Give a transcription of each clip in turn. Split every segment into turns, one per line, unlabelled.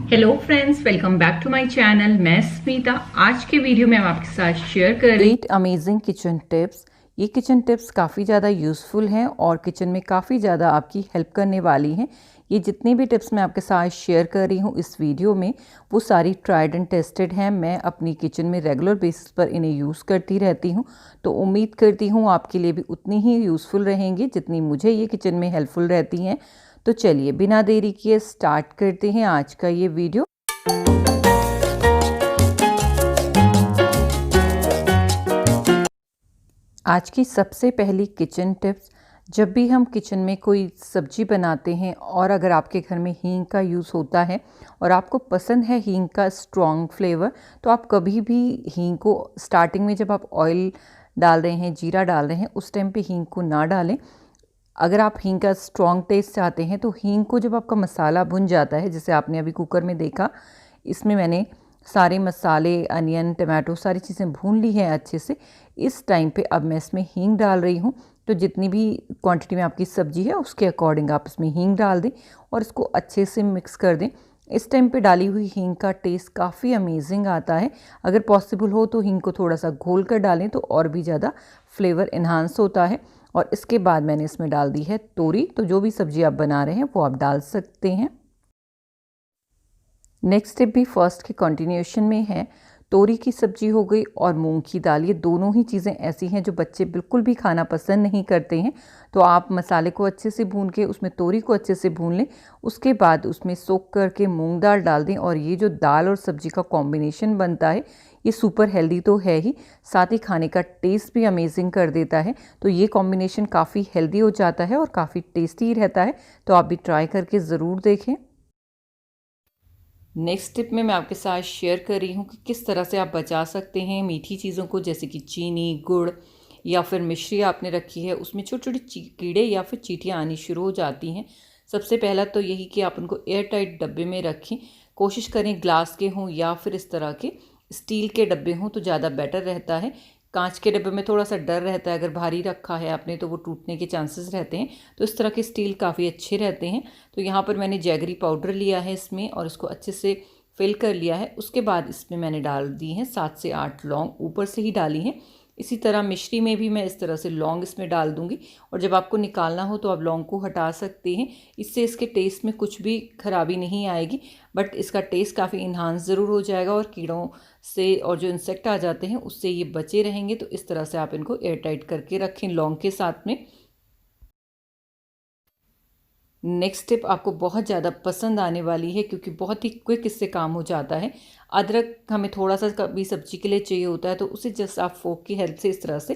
Hello friends, welcome back to my channel. मैं स्मिता। आज के वीडियो में हम आपके साथ शेयर कर रही
8 अमेजिंग किचन टिप्स। ये किचन टिप्स काफ़ी ज़्यादा यूज़फुल हैं और किचन में काफ़ी ज़्यादा आपकी हेल्प करने वाली हैं। ये जितनी भी टिप्स मैं आपके साथ शेयर कर रही हूँ इस वीडियो में, वो सारी ट्राइड एंड टेस्टेड हैं। मैं अपनी किचन में रेगुलर बेसिस पर इन्हें यूज़ करती रहती हूँ, तो उम्मीद करती हूँ आपके लिए भी उतनी ही यूज़फुल रहेंगी जितनी मुझे ये किचन में हेल्पफुल रहती हैं। तो चलिए बिना देरी किए स्टार्ट करते हैं आज का ये वीडियो। आज की सबसे पहली किचन टिप्स, जब भी हम किचन में कोई सब्जी बनाते हैं और अगर आपके घर में हींग का यूज़ होता है और आपको पसंद है हींग का स्ट्रॉन्ग फ्लेवर, तो आप कभी भी हींग को स्टार्टिंग में जब आप ऑयल डाल रहे हैं, जीरा डाल रहे हैं, उस टाइम पे हींग को ना डालें। अगर आप हींग का स्ट्रॉन्ग टेस्ट चाहते हैं तो हींग को जब आपका मसाला भुन जाता है, जैसे आपने अभी कुकर में देखा, इसमें मैंने सारे मसाले, अनियन, टमाटो सारी चीज़ें भून ली हैं अच्छे से। इस टाइम पे अब मैं इसमें हींग डाल रही हूँ। तो जितनी भी क्वांटिटी में आपकी सब्ज़ी है उसके अकॉर्डिंग आप इसमें हींग डाल दें और इसको अच्छे से मिक्स कर दें। इस टाइम पे डाली हुई हींग का टेस्ट काफ़ी अमेजिंग आता है। अगर पॉसिबल हो तो हींग को थोड़ा सा घोल कर डालें तो और भी ज़्यादा फ्लेवर इन्हांस होता है। और इसके बाद मैंने इसमें डाल दी है तोरी। तो जो भी सब्ज़ी आप बना रहे हैं वो आप डाल सकते हैं। नेक्स्ट टिप भी फर्स्ट के कंटिन्यूएशन में है। तोरी की सब्जी हो गई और मूंग की दाल, ये दोनों ही चीज़ें ऐसी हैं जो बच्चे बिल्कुल भी खाना पसंद नहीं करते हैं। तो आप मसाले को अच्छे से भून के उसमें तोरी को अच्छे से भून लें, उसके बाद उसमें सोख करके मूंग दाल डाल दें और ये जो दाल और सब्जी का कॉम्बिनेशन बनता है ये सुपर हेल्दी तो है ही, साथ ही खाने का टेस्ट भी अमेजिंग कर देता है। तो ये कॉम्बिनेशन काफ़ी हेल्दी हो जाता है और काफ़ी टेस्टी रहता है। तो आप भी ट्राई करके ज़रूर देखें। नेक्स्ट टिप में मैं आपके साथ शेयर कर रही हूँ कि किस तरह से आप बचा सकते हैं मीठी चीज़ों को, जैसे कि चीनी, गुड़ या फिर मिश्री आपने रखी है, उसमें छोटे छोटे कीड़े या फिर चींटियाँ आनी शुरू हो जाती हैं। सबसे पहला तो यही कि आप उनको एयर टाइट डब्बे में रखें। कोशिश करें ग्लास के हों या फिर इस तरह के स्टील के डब्बे हों तो ज़्यादा बेटर रहता है। कांच के डब्बे में थोड़ा सा डर रहता है, अगर भारी रखा है आपने तो वो टूटने के चांसेस रहते हैं। तो इस तरह के स्टील काफ़ी अच्छे रहते हैं। तो यहाँ पर मैंने जैगरी पाउडर लिया है इसमें और इसको अच्छे से फिल कर लिया है। उसके बाद इसमें मैंने डाल दी हैं 7 से 8 लौंग, ऊपर से ही डाली हैं। इसी तरह मिश्री में भी मैं इस तरह से लौंग इसमें डाल दूंगी और जब आपको निकालना हो तो आप लौंग को हटा सकते हैं। इससे इसके टेस्ट में कुछ भी खराबी नहीं आएगी, बट इसका टेस्ट काफ़ी इन्हांस ज़रूर हो जाएगा और कीड़ों से और जो इंसेक्ट आ जाते हैं उससे ये बचे रहेंगे। तो इस तरह से आप इनको एयर टाइट करके रखें लौंग के साथ में। नेक्स्ट टिप आपको बहुत ज़्यादा पसंद आने वाली है क्योंकि बहुत ही क्विक इससे काम हो जाता है। अदरक हमें थोड़ा सा कभी सब्जी के लिए चाहिए होता है तो उसे जस्ट आप फोक की हेल्प से इस तरह से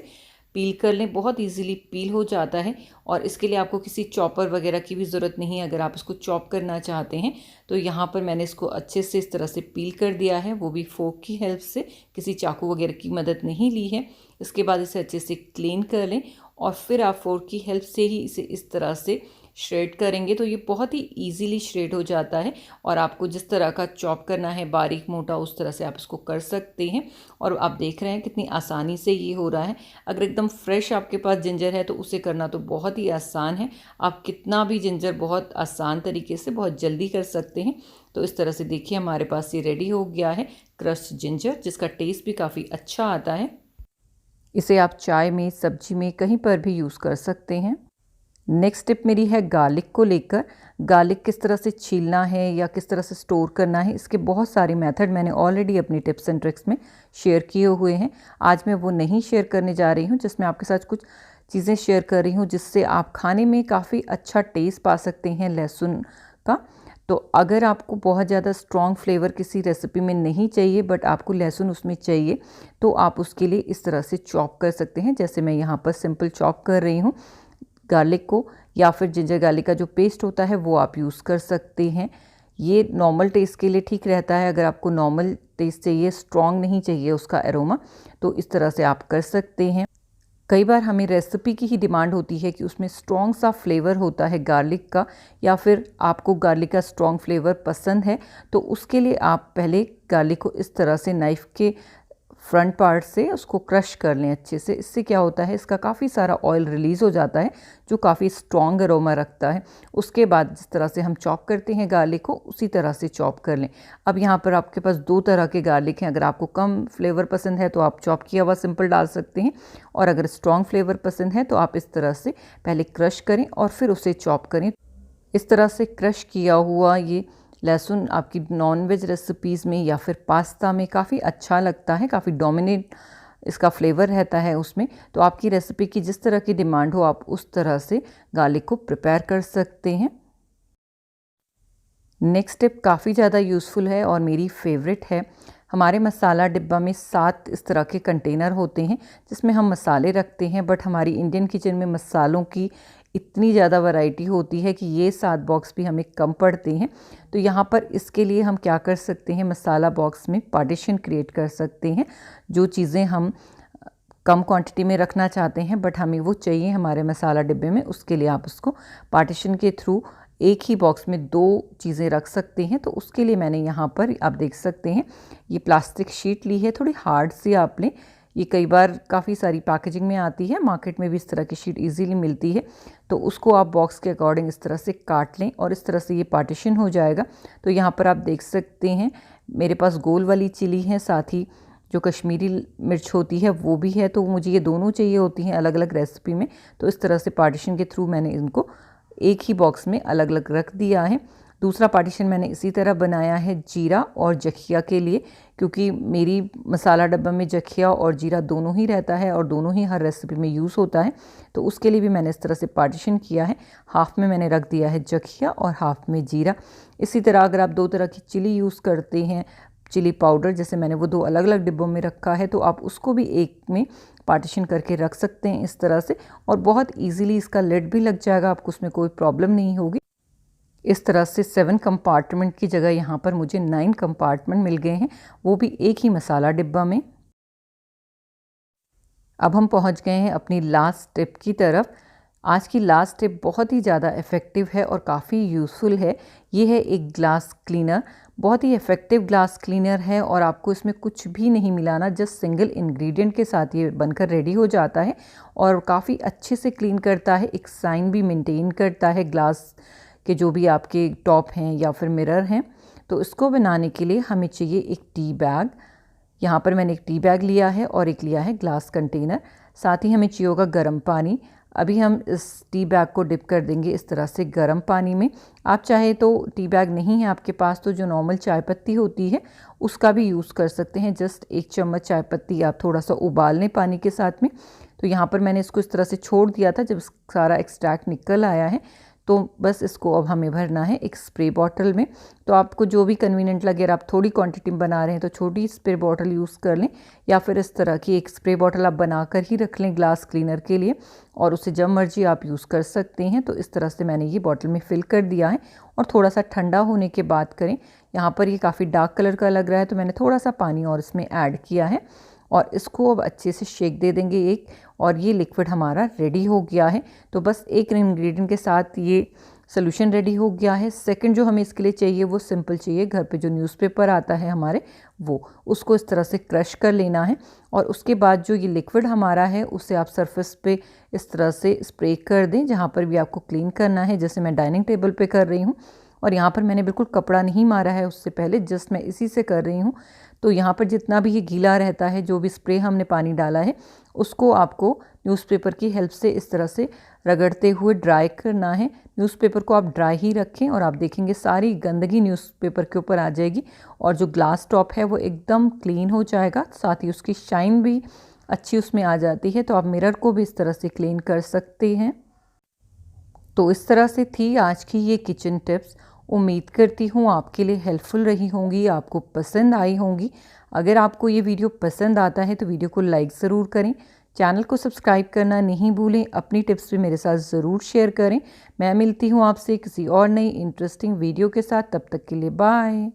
पील कर लें, बहुत इजीली पील हो जाता है। और इसके लिए आपको किसी चॉपर वगैरह की भी ज़रूरत नहीं है। अगर आप इसको चॉप करना चाहते हैं तो यहाँ पर मैंने इसको अच्छे से इस तरह से पील कर दिया है, वो भी फोक की हेल्प से, किसी चाकू वगैरह की मदद नहीं ली है। इसके बाद इसे अच्छे से क्लीन कर लें और फिर आप फोर्क की हेल्प से ही इसे इस तरह से श्रेड करेंगे तो ये बहुत ही इजीली श्रेड हो जाता है। और आपको जिस तरह का चॉप करना है, बारीक मोटा, उस तरह से आप इसको कर सकते हैं। और आप देख रहे हैं कितनी आसानी से ये हो रहा है। अगर एकदम फ्रेश आपके पास जिंजर है तो उसे करना तो बहुत ही आसान है। आप कितना भी जिंजर बहुत आसान तरीके से बहुत जल्दी कर सकते हैं। तो इस तरह से देखिए हमारे पास ये रेडी हो गया है क्रश्ड जिंजर, जिसका टेस्ट भी काफ़ी अच्छा आता है। इसे आप चाय में, सब्जी में, कहीं पर भी यूज़ कर सकते हैं। नेक्स्ट टिप मेरी है गार्लिक को लेकर। गार्लिक किस तरह से छीलना है या किस तरह से स्टोर करना है, इसके बहुत सारे मेथड मैंने ऑलरेडी अपनी टिप्स एंड ट्रिक्स में शेयर किए हुए हैं। आज मैं वो नहीं शेयर करने जा रही हूँ, जिसमें आपके साथ कुछ चीज़ें शेयर कर रही हूँ जिससे आप खाने में काफ़ी अच्छा टेस्ट पा सकते हैं लहसुन का। तो अगर आपको बहुत ज़्यादा स्ट्रॉन्ग फ्लेवर किसी रेसिपी में नहीं चाहिए बट आपको लहसुन उसमें चाहिए, तो आप उसके लिए इस तरह से चॉप कर सकते हैं, जैसे मैं यहाँ पर सिंपल चॉप कर रही हूँ गार्लिक को। या फिर जिंजर गार्लिक का जो पेस्ट होता है वो आप यूज़ कर सकते हैं। ये नॉर्मल टेस्ट के लिए ठीक रहता है। अगर आपको नॉर्मल टेस्ट चाहिए, स्ट्रॉन्ग नहीं चाहिए उसका एरोमा, तो इस तरह से आप कर सकते हैं। कई बार हमें रेसिपी की ही डिमांड होती है कि उसमें स्ट्रॉन्ग सा फ्लेवर होता है गार्लिक का, या फिर आपको गार्लिक का स्ट्रॉन्ग फ्लेवर पसंद है, तो उसके लिए आप पहले गार्लिक को इस तरह से नाइफ़ के फ्रंट पार्ट से उसको क्रश कर लें अच्छे से। इससे क्या होता है, इसका काफ़ी सारा ऑयल रिलीज़ हो जाता है जो काफ़ी स्ट्रॉन्ग अरोमा रखता है। उसके बाद जिस तरह से हम चॉप करते हैं गार्लिक को, उसी तरह से चॉप कर लें। अब यहाँ पर आपके पास 2 तरह के गार्लिक हैं। अगर आपको कम फ्लेवर पसंद है तो आप चॉप किया हुआ सिंपल डाल सकते हैं, और अगर स्ट्रॉन्ग फ्लेवर पसंद है तो आप इस तरह से पहले क्रश करें और फिर उसे चॉप करें। इस तरह से क्रश किया हुआ ये लहसुन आपकी नॉनवेज रेसिपीज़ में या फिर पास्ता में काफ़ी अच्छा लगता है, काफ़ी डोमिनेट इसका फ्लेवर रहता है उसमें। तो आपकी रेसिपी की जिस तरह की डिमांड हो आप उस तरह से गार्लिक को प्रिपेयर कर सकते हैं। नेक्स्ट टिप काफ़ी ज़्यादा यूज़फुल है और मेरी फेवरेट है। हमारे मसाला डिब्बा में 7 इस तरह के कंटेनर होते हैं जिसमें हम मसाले रखते हैं, बट हमारी इंडियन किचन में मसालों की इतनी ज़्यादा वैरायटी होती है कि ये 7 बॉक्स भी हमें कम पड़ते हैं। तो यहाँ पर इसके लिए हम क्या कर सकते हैं, मसाला बॉक्स में पार्टीशन क्रिएट कर सकते हैं। जो चीज़ें हम कम क्वांटिटी में रखना चाहते हैं बट हमें वो चाहिए हमारे मसाला डिब्बे में, उसके लिए आप उसको पार्टीशन के थ्रू एक ही बॉक्स में 2 चीज़ें रख सकते हैं। तो उसके लिए मैंने यहाँ पर आप देख सकते हैं ये प्लास्टिक शीट ली है, थोड़ी हार्ड सी आप लें। ये कई बार काफ़ी सारी पैकेजिंग में आती है, मार्केट में भी इस तरह की शीट इजीली मिलती है। तो उसको आप बॉक्स के अकॉर्डिंग इस तरह से काट लें और इस तरह से ये पार्टीशन हो जाएगा। तो यहाँ पर आप देख सकते हैं मेरे पास गोल वाली चिली है, साथ ही जो कश्मीरी मिर्च होती है वो भी है। तो मुझे ये दोनों चाहिए होती हैं अलग अलग रेसिपी में। तो इस तरह से पार्टीशन के थ्रू मैंने इनको एक ही बॉक्स में अलग अलग रख दिया है। दूसरा पार्टीशन मैंने इसी तरह बनाया है जीरा और जखिया के लिए, क्योंकि मेरी मसाला डब्बा में जखिया और जीरा दोनों ही रहता है और दोनों ही हर रेसिपी में यूज़ होता है। तो उसके लिए भी मैंने इस तरह से पार्टीशन किया है। हाफ में मैंने रख दिया है जखिया और हाफ में जीरा। इसी तरह अगर आप 2 तरह की चिली यूज़ करते हैं, चिली पाउडर, जैसे मैंने वो 2 अलग अलग डिब्बों में रखा है, तो आप उसको भी एक में पार्टीशन करके रख सकते हैं इस तरह से, और बहुत इजीली इसका लिड भी लग जाएगा, आपको उसमें कोई प्रॉब्लम नहीं होगी। इस तरह से 7 कंपार्टमेंट की जगह यहाँ पर मुझे 9 कंपार्टमेंट मिल गए हैं, वो भी एक ही मसाला डिब्बा में। अब हम पहुँच गए हैं अपनी लास्ट टिप की तरफ। आज की लास्ट टिप बहुत ही ज़्यादा इफ़ेक्टिव है और काफ़ी यूज़फुल है। ये है एक ग्लास क्लीनर। बहुत ही इफ़ेक्टिव ग्लास क्लीनर है और आपको इसमें कुछ भी नहीं मिलाना, जस्ट सिंगल इंग्रेडिएंट के साथ ये बनकर रेडी हो जाता है और काफ़ी अच्छे से क्लीन करता है। एक साइन भी मेंटेन करता है ग्लास के जो भी आपके टॉप हैं या फिर मिरर हैं। तो इसको बनाने के लिए हमें चाहिए एक टी बैग। यहाँ पर मैंने एक टी बैग लिया है और एक लिया है ग्लास कंटेनर। साथ ही हमें चाहिए होगा गर्म पानी। अभी हम इस टी बैग को डिप कर देंगे इस तरह से गर्म पानी में। आप चाहे तो टी बैग नहीं है आपके पास तो जो नॉर्मल चाय पत्ती होती है उसका भी यूज़ कर सकते हैं। जस्ट 1 चम्मच चाय पत्ती आप थोड़ा सा उबाल लें पानी के साथ में। तो यहाँ पर मैंने इसको इस तरह से छोड़ दिया था। जब सारा एक्सट्रैक्ट निकल आया है तो बस इसको अब हमें भरना है एक स्प्रे बॉटल में। तो आपको जो भी कन्वीनियंट लगे, अगर आप थोड़ी क्वांटिटी में बना रहे हैं तो छोटी स्प्रे बॉटल यूज़ कर लें, या फिर इस तरह की एक स्प्रे बॉटल आप बना कर ही रख लें ग्लास क्लीनर के लिए, और उसे जब मर्जी आप यूज़ कर सकते हैं। तो इस तरह से मैंने ये बॉटल में फ़िल कर दिया है और थोड़ा सा ठंडा होने के बाद करें। यहाँ पर ये काफ़ी डार्क कलर का लग रहा है तो मैंने थोड़ा सा पानी और इसमें ऐड किया है और इसको अब अच्छे से शेक दे देंगे एक, और ये लिक्विड हमारा रेडी हो गया है। तो बस एक इंग्रेडिएंट के साथ ये सोल्यूशन रेडी हो गया है। सेकंड जो हमें इसके लिए चाहिए वो सिंपल चाहिए, घर पे जो न्यूज़पेपर आता है हमारे वो, उसको इस तरह से क्रश कर लेना है और उसके बाद जो ये लिक्विड हमारा है उसे आप सरफेस पे इस तरह से स्प्रे कर दें जहाँ पर भी आपको क्लीन करना है। जैसे मैं डाइनिंग टेबल पे कर रही हूँ और यहाँ पर मैंने बिल्कुल कपड़ा नहीं मारा है उससे पहले, जस्ट मैं इसी से कर रही हूँ। तो यहाँ पर जितना भी ये गीला रहता है, जो भी स्प्रे हमने पानी डाला है, उसको आपको न्यूज़पेपर की हेल्प से इस तरह से रगड़ते हुए ड्राई करना है। न्यूज़पेपर को आप ड्राई ही रखें और आप देखेंगे सारी गंदगी न्यूज़पेपर के ऊपर आ जाएगी और जो ग्लास टॉप है वो एकदम क्लीन हो जाएगा। साथ ही उसकी शाइन भी अच्छी उसमें आ जाती है। तो आप मिरर को भी इस तरह से क्लीन कर सकते हैं। तो इस तरह से थी आज की ये किचन टिप्स। उम्मीद करती हूँ आपके लिए हेल्पफुल रही होंगी, आपको पसंद आई होंगी। अगर आपको ये वीडियो पसंद आता है तो वीडियो को लाइक ज़रूर करें, चैनल को सब्सक्राइब करना नहीं भूलें, अपनी टिप्स भी मेरे साथ ज़रूर शेयर करें। मैं मिलती हूँ आपसे किसी और नई इंटरेस्टिंग वीडियो के साथ, तब तक के लिए बाय।